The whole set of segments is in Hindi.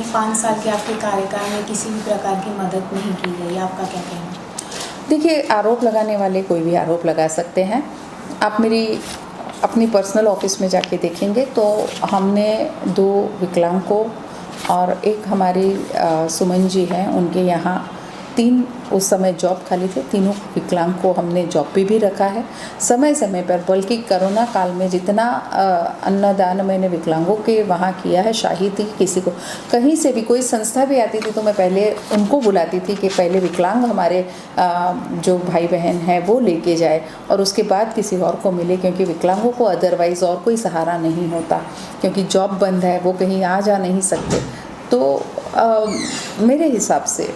5 साल के आपके कार्यकाल में किसी भी प्रकार की मदद नहीं की गई, आपका क्या कहना है? देखिए, आरोप लगाने वाले कोई भी आरोप लगा सकते हैं। आप मेरी अपनी पर्सनल ऑफिस में जाके देखेंगे तो हमने 2 विकलांगों और एक हमारी सुमन जी हैं, उनके यहाँ 3 उस समय जॉब खाली थे। तीनों विकलांग को हमने जॉब पे भी रखा है समय समय पर। बल्कि कोरोना काल में जितना अन्नदान मैंने विकलांगों के वहाँ किया है, शायद ही किसी को, कहीं से भी कोई संस्था भी आती थी तो मैं पहले उनको बुलाती थी कि पहले विकलांग हमारे जो भाई बहन हैं वो लेके जाए और उसके बाद किसी और को मिले, क्योंकि विकलांगों को अदरवाइज़ और कोई सहारा नहीं होता, क्योंकि जॉब बंद है, वो कहीं आ जा नहीं सकते। तो मेरे हिसाब से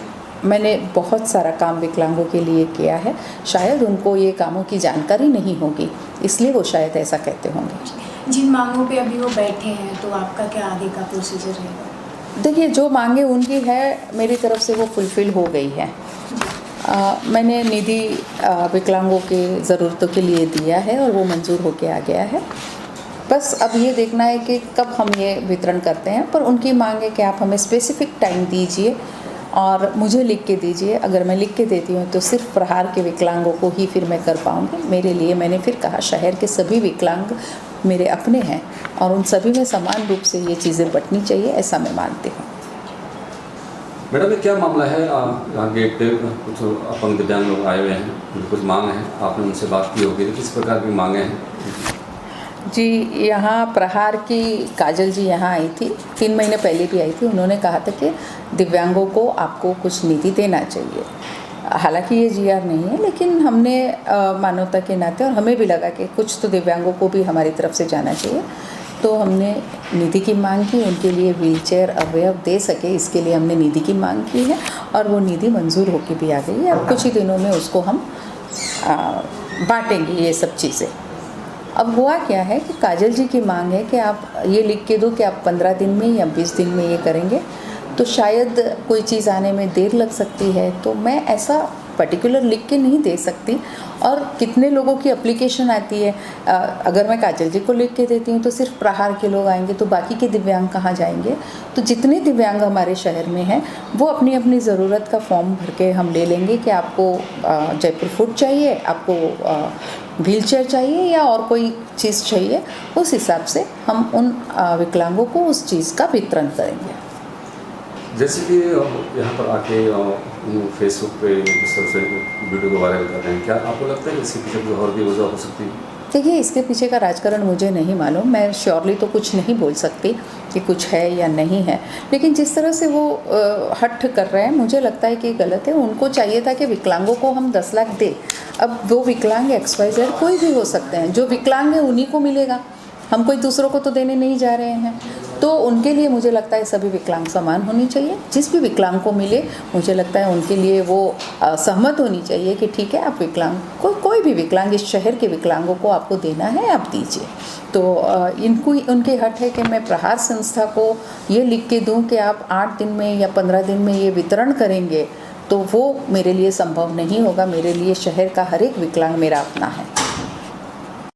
मैंने बहुत सारा काम विकलांगों के लिए किया है। शायद उनको ये कामों की जानकारी नहीं होगी, इसलिए वो शायद ऐसा कहते होंगे। जिन मांगों पे अभी वो बैठे हैं, तो आपका क्या आगे का प्रोसीजर रहेगा? देखिए, जो मांगे उनकी है मेरी तरफ से वो फुलफ़िल हो गई है। मैंने निधि विकलांगों के ज़रूरतों के लिए दिया है और वो मंजूर होके आ गया है। बस अब ये देखना है कि कब हम ये वितरण करते हैं। पर उनकी मांग है कि आप हमें स्पेसिफिक टाइम दीजिए और मुझे लिख के दीजिए। अगर मैं लिख के देती हूँ तो सिर्फ प्रहार के विकलांगों को ही फिर मैं कर पाऊँगी। मेरे लिए, मैंने फिर कहा, शहर के सभी विकलांग मेरे अपने हैं और उन सभी में समान रूप से ये चीज़ें बंटनी चाहिए, ऐसा मैं मानती हूँ। मैडम, ये क्या मामला है? यहाँ गेट पे कुछ अपंग दिव्यांग लोग आए हुए हैं, उनकी कुछ मांग है, आपने उनसे बात की होगी, तो किस प्रकार की मांगे हैं? जी, यहाँ प्रहार की काजल जी यहाँ आई थी, 3 महीने पहले भी आई थी। उन्होंने कहा था कि दिव्यांगों को आपको कुछ निधि देना चाहिए। हालांकि ये जीआर नहीं है, लेकिन हमने मानवता के नाते और हमें भी लगा कि कुछ तो दिव्यांगों को भी हमारी तरफ से जाना चाहिए, तो हमने निधि की मांग की। उनके लिए व्हीलचेयर अवयव दे सके, इसके लिए हमने निधि की मांग की है और वो निधि मंजूर होकर भी आ गई है। अब कुछ ही दिनों में उसको हम बांटेंगे ये सब चीज़ें। अब हुआ क्या है कि काजल जी की मांग है कि आप ये लिख के दो कि आप 15 दिन में या 20 दिन में ये करेंगे, तो शायद कोई चीज़ आने में देर लग सकती है। तो मैं ऐसा पर्टिकुलर लिख के नहीं दे सकती। और कितने लोगों की एप्लीकेशन आती है, अगर मैं काजल जी को लिख के देती हूँ तो सिर्फ प्रहार के लोग आएंगे, तो बाकी के दिव्यांग कहाँ जाएंगे? तो जितने दिव्यांग हमारे शहर में हैं वो अपनी अपनी ज़रूरत का फॉर्म भर के हम ले लेंगे कि आपको जयपुर फूड चाहिए, आपको व्हीलचेयर चाहिए या और कोई चीज़ चाहिए। उस हिसाब से हम उन विकलांगों को उस चीज़ का वितरण करेंगे। जैसे कि यहाँ पर आके फेसबुक पे जिस तरह से वीडियो को वायरल कर रहे हैं, क्या आपको लगता है कि इसके पीछे कोई और भी वजह हो सकती है? देखिए, इसके पीछे का राजकारण मुझे नहीं मालूम, मैं श्योरली तो कुछ नहीं बोल सकती कि कुछ है या नहीं है, लेकिन जिस तरह से वो हठ कर रहे हैं मुझे लगता है कि गलत है। उनको चाहिए था कि विकलांगों को हम 10 लाख दें। अब वो विकलांग XYZ कोई भी हो सकते हैं, जो विकलांग है उन्हीं को मिलेगा, हम कोई दूसरों को तो देने नहीं जा रहे हैं। तो उनके लिए मुझे लगता है सभी विकलांग समान होनी चाहिए। जिस भी विकलांग को मिले, मुझे लगता है उनके लिए वो सहमत होनी चाहिए कि ठीक है, आप विकलांग कोई भी विकलांग, इस शहर के विकलांगों को आपको देना है, आप दीजिए। तो इनको उनके हट है कि मैं प्रहार संस्था को ये लिख के दूं कि आप 8 दिन में या 15 दिन में ये वितरण करेंगे, तो वो मेरे लिए संभव नहीं होगा। मेरे लिए शहर का हर एक विकलांग मेरा अपना है।